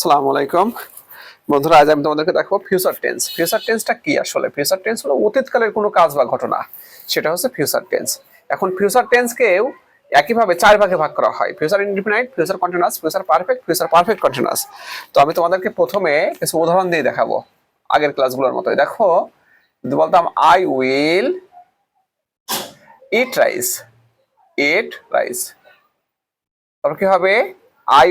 আসসালামু আলাইকুম বন্ধুরা, আজ আমি তোমাদেরকে দেখাবো ফিউচার টেন্স। ফিউচার টেন্সটা কি আসলে? ফিউচার টেন্স হলো অতীতকালের কোনো কাজ বা ঘটনা, সেটা হচ্ছে ফিউচার টেন্স। এখন ফিউচার টেন্সকেও একইভাবে চার ভাগে ভাগ করা হয়: future indefinite, future continuous, future perfect, future perfect continuous. তো আমি তোমাদেরকে প্রথমে কিছু উদাহরণ দিয়ে দেখাবো আগের ক্লাসগুলোর মতোই। দেখো, যদি বলতাম I will eat rice, eat rice, তারপর কি হবে? I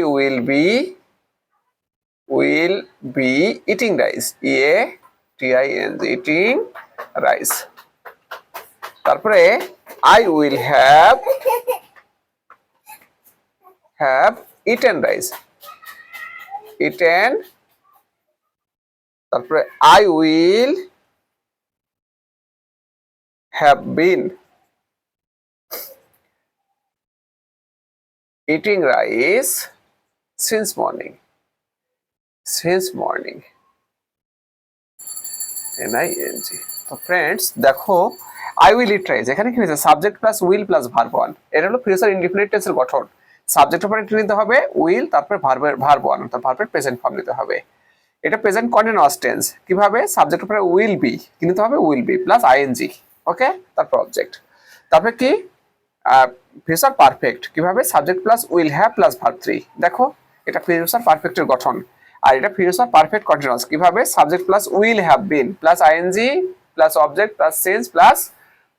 will be eating rice, EATING, eating rice. তারপরে I will have eaten rice, eaten. তারপরে I will have been eating rice since morning, NING. তো ফ্রেন্ডস দেখো, আই উইল ইট রাইস, এখানে কি হয়েছে? Subject plus will plus verb one. এটা হলো future indefinite টেন্সের গঠন। সাবজেক্ট উপরে নিতে হবে উইল, তারপরে ভার্ব ওয়ান, অর্থাৎ ভার্বের প্রেজেন্ট ফর্ম নিতে হবে। এটা প্রেজেন্ট কন্টিনিউয়াস টেন্স। কিভাবে? সাবজেক্ট উপরে উইল বি নিতে হবে, will be plus ING, okay, তারপর অবজেক্ট। তারপরে কি ফিউচার পারফেক্ট? কিভাবে? Subject plus will have plus verb three. দেখো, এটা ফিউচার পারফেক্টের গঠন। আর এটা ফিউচার পারফেক্ট কন্টিনিউয়াস। কিভাবে? Subject plus will have been plus ING plus object plus since plus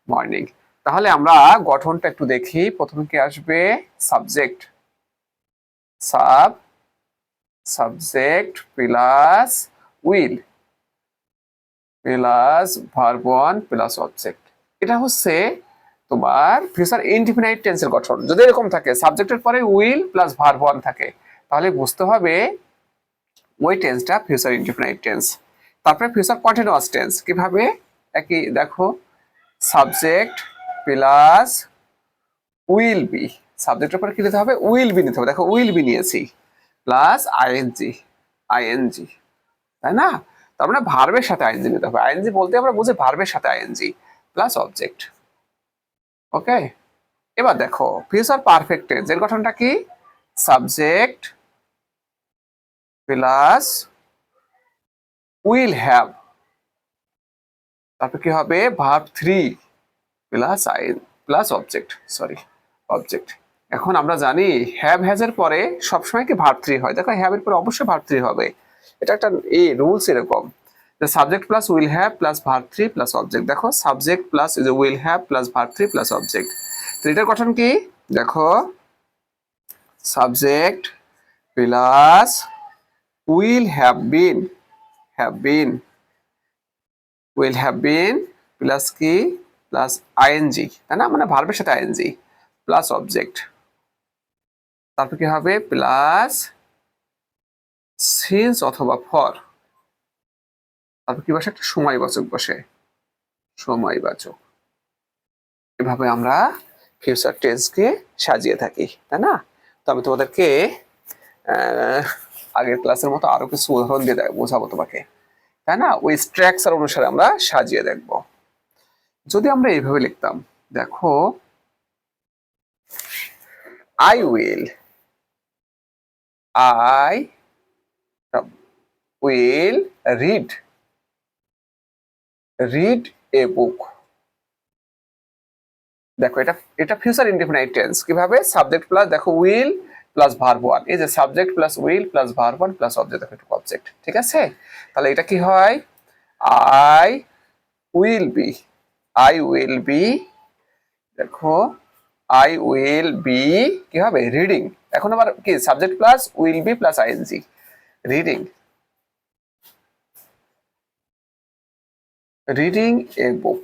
morning. তাহলে আমরা গঠনটা একটু দেখি। প্রথমে কি আসবে? Subject, subject plus will plus verb one plus object. এটা হচ্ছে তোমার ফিউচার ইনডিফিনাইট টেন্সের গঠন। যদি এরকম থাকে, সাবজেক্টের পরে উইল প্লাস ভার্ব ওয়ান থাকে, তাহলে বুঝতে হবে ওই টেন্সটা ফিউচার ইনডিফিনাইট টেন্স। তারপরে ফিউচার কন্টিনিউয়াস টেন্স। কিভাবে? একই দেখো, সাবজেক্ট প্লাস উইল বি, সাবজেক্টের পরে কি নিতে হবে? উইল বি নিতে হবে। দেখো, উইল বি নিয়েছি প্লাস আইএনজি, তাই না? তার মানে ভার্বের সাথে আইএনজি নিতে হবে। আইএনজি বলতে আমরা বুঝি ভার্বের সাথে আইএনজি প্লাস অবজেক্ট, ওকে। এবার দেখো, ফিউচার পারফেক্ট টেন্স এর গঠনটা কি? সাবজেক্ট প্লাস উইল হ্যাভ, তারপর কি হবে? Verb three plus object. এখন আমরা জানি হ্যাভ হ্যাজ এর পরে সবসময় কি ভার্ব থ্রি হয়। দেখো, হ্যাভ এর পরে অবশ্যই ভার্ব থ্রি হবে। এটা একটা রুলস এরকম, যে subject plus will have plus verb three plus object. দেখো, subject plus will have plus verb three plus object. তো এটার গঠন কি? দেখো, subject plus will have been plus কি? প্লাস আইএনজি, তাই না? মানে ভার্বের সাথে আইএনজি প্লাস অবজেক্ট। তারপর কি হবে? প্লাস সিন্স অথবা ফর। তারপর কি বসে? একটা সময়বাচক বসে, সময়বাচক। এভাবে আমরা ফিউচার টেন্সকে সাজিয়ে থাকি, তাই না? তো আমি তোমাদেরকে আগের ক্লাসের মতো আরো কিছু উদাহরণ দিয়ে বোঝাবো তোমাকে, তাই না? ওই স্ট্রাকচার অনুসারে আমরা সাজিয়ে দেখব। যদি আমরা এইভাবে লিখতাম, দেখো, I will read a book. দেখো, এটা ফিউচার ইনডিফিনাইট টেন্স। কিভাবে? সাবজেক্ট প্লাস, দেখো, উইল প্লাস ভার্ব ওয়ান। এই যে subject plus will plus verb one plus object, দেখো, এটা অবজেক্ট, ঠিক আছে? তাহলে এটা কি হয়? আই উইল বি, দেখো, আই উইল বি কি হবে? রিডিং। এখন আবার কি? Subject plus will be plus ING, reading a book.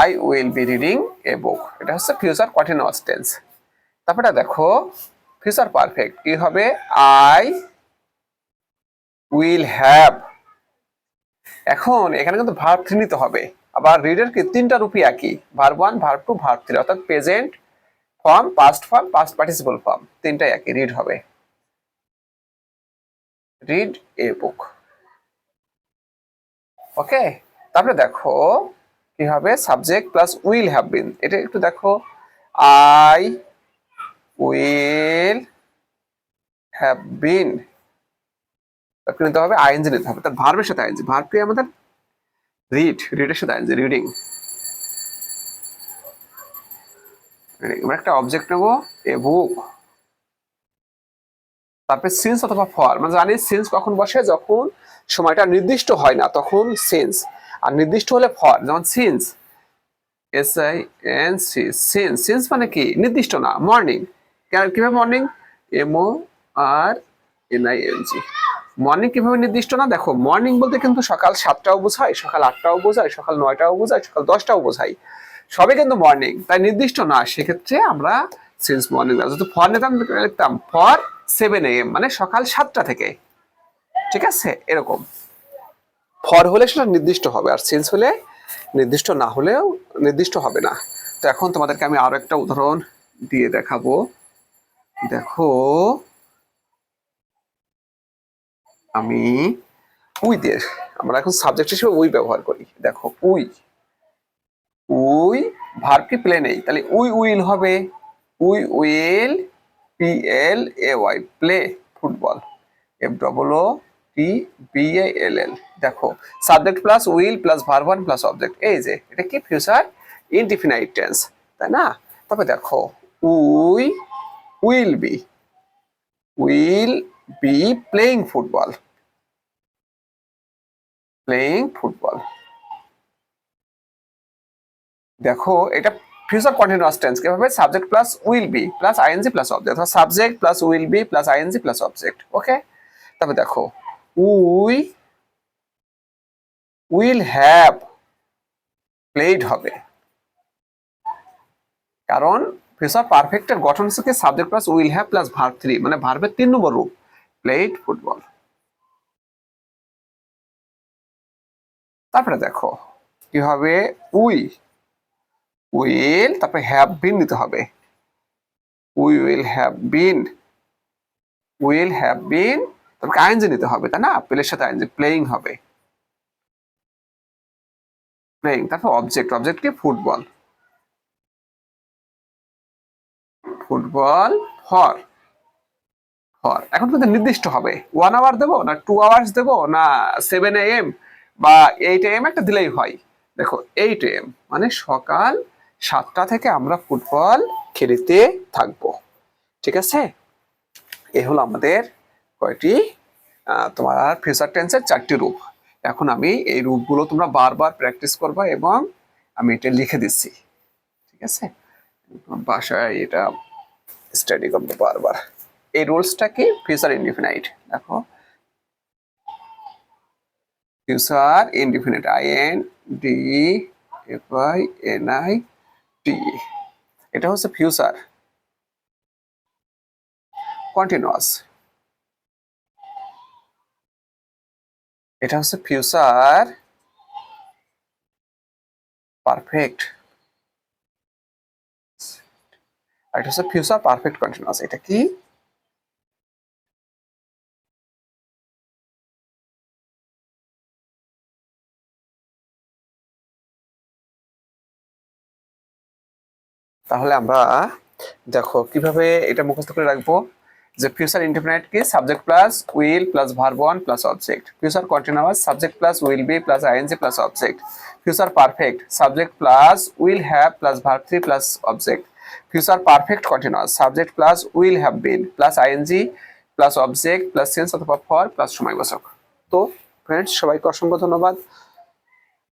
I will be reading a book. এটা হচ্ছে ফিউচার কন্টিনিউয়াস টেন্স। তারপরে দেখো, ফিউচার পারফেক্ট কি হবে? I will have. এখন এখানে কিন্তু ভার্ব থ্রি নিতে হবে। আবার রিডের কি? তিনটা রূপই একই, verb one, verb two, verb three, অর্থাৎ present form, past form, past participle form, তিনটাই একই। রিড হবে, রিড এ বুক, ওকে। তারপরে দেখো কি হবে? সাবজেক্ট প্লাস উইল হ্যাভ বিন। এটা একটু দেখো, আই উইল হ্যাভ বিন, তারপরে নিতে হবে আইএনজি নিতে হবে, তার ভার্বের সাথে আইএনজি। ভার্ব কি আমাদের রিড, রিডের সাথে আইএনজি, রিডিং। আমরা একটা অবজেক্ট নেব, এ বুক, তারপরে সিন্স অথবা ফর। মানে জানি সিন্স কখন বসে, যখন সময়টা নির্দিষ্ট হয় না তখন সিন্স, আর নির্দিষ্ট হলে ফর। যেমন সিন্স, SINC, সিন্স। সিন্স মানে কি নির্দিষ্ট না, মর্নিং। কিভাবে মর্নিং? MORNING। মর্নিং কিভাবে নির্দিষ্ট না? দেখো মর্নিং বলতে কিন্তু সকাল 7টাও বোঝায়, সকাল 8টাও বোঝায়, সকাল 9টাও বোঝায়, সকাল 10টাও বোঝায়, সবই কিন্তু মর্নিং, তাই নির্দিষ্ট না। সেক্ষেত্রে আমরা সিন্স মর্নিং, যদি ফর নিতাম লিখতাম ফর 7 AM, মানে সকাল 7টা থেকে। ঠিক আছে, এরকম। ফর হলে সেটা নির্দিষ্ট হবে, আর সিন্স হলে নির্দিষ্ট না হলেও নির্দিষ্ট হবে না। তো এখন তোমাদেরকে আমি আরো একটা উদাহরণ দিয়ে দেখাবো। দেখো আমি উই দিয়ে, আমরা এখন সাবজেক্ট হিসেবে উই ব্যবহার করি। দেখো উই, উই ভার্ব কি প্লে নেই, তাহলে উই উইল হবে we will, PLAY, play football, FOOTBALL। দেখো subject plus will plus verb one plus object, এই যে এটা কি ফিউচার ইনডিফিনাইট টেন্স, তাই না? তবে দেখো we will be playing football, playing football. দেখো এটা ফিউচার কন্টিনিউয়াস টেন্স কিভাবে? Subject plus will be plus ING plus object, অথবা subject plus will be plus ING plus object. Okay, তবে দেখো উই উইল হ্যাভ প্লেড হবে, কারণ future পারফেক্টের গঠন হচ্ছে subject plus will have plus verb 3, মানে ভার্বের 3 নম্বর রূপ, প্লেড ফুটবল। তারপরে দেখো কি হবে, উই উইল, তারপরে হ্যাভ বিন নিতে হবে, we will have bin, will have বিন, তারপরে আইএনজি নিতে হবে, তাই না? প্লের সাথে আইএনজি, প্লেইং হবে, প্লেইং। তারপর অবজেক্ট, অবজেক্ট কি? Football, football for, for. এখন কিন্তু নির্দিষ্ট হবে, 1 আওয়ার দেবো না 2 আওয়ার্স দেবো না 7 AM বা 8 AM, একটা দিলেই হয়। দেখো 8 AM মানে সকাল 7টা থেকে আমরা ফুটবল খেলতে থাকবো। ঠিক আছে, এই হলো আমাদের কয়টি তোমার ফিউচার টেন্সের 4টি রূপ। এখন আমি এই রূপগুলো তোমরা বারবার প্র্যাকটিস করবা, এবং আমি এটা লিখে দিচ্ছি। ঠিক আছে, বাসায় এটা স্টাডি করবো বারবার। এই রুলসটা কি? Future indefinite. দেখো ফিউচার ইনডিফিনাইট, INDFINIT, এটা হচ্ছে ফিউচার কন্টিনিউয়াস, এটা হচ্ছে ফিউচার পারফেক্ট, আর এটা হচ্ছে ফিউচার পারফেক্ট কন্টিনিউয়াস। এটা কি? তাহলে আমরা দেখো কিভাবে এটা মুখস্থ করে রাখবো, যে ফিউচার ইনডিফিনাইট কি? Subject plus will plus verb one plus object. Future continuous, subject plus will be plus ING plus object. Future perfect, subject plus will have plus verb 3 plus object. Future perfect continuous, subject plus will have been plus ING plus object plus since অথবা for plus সময়বাচক। তো friends, সবাইকে অসংখ্য ধন্যবাদ।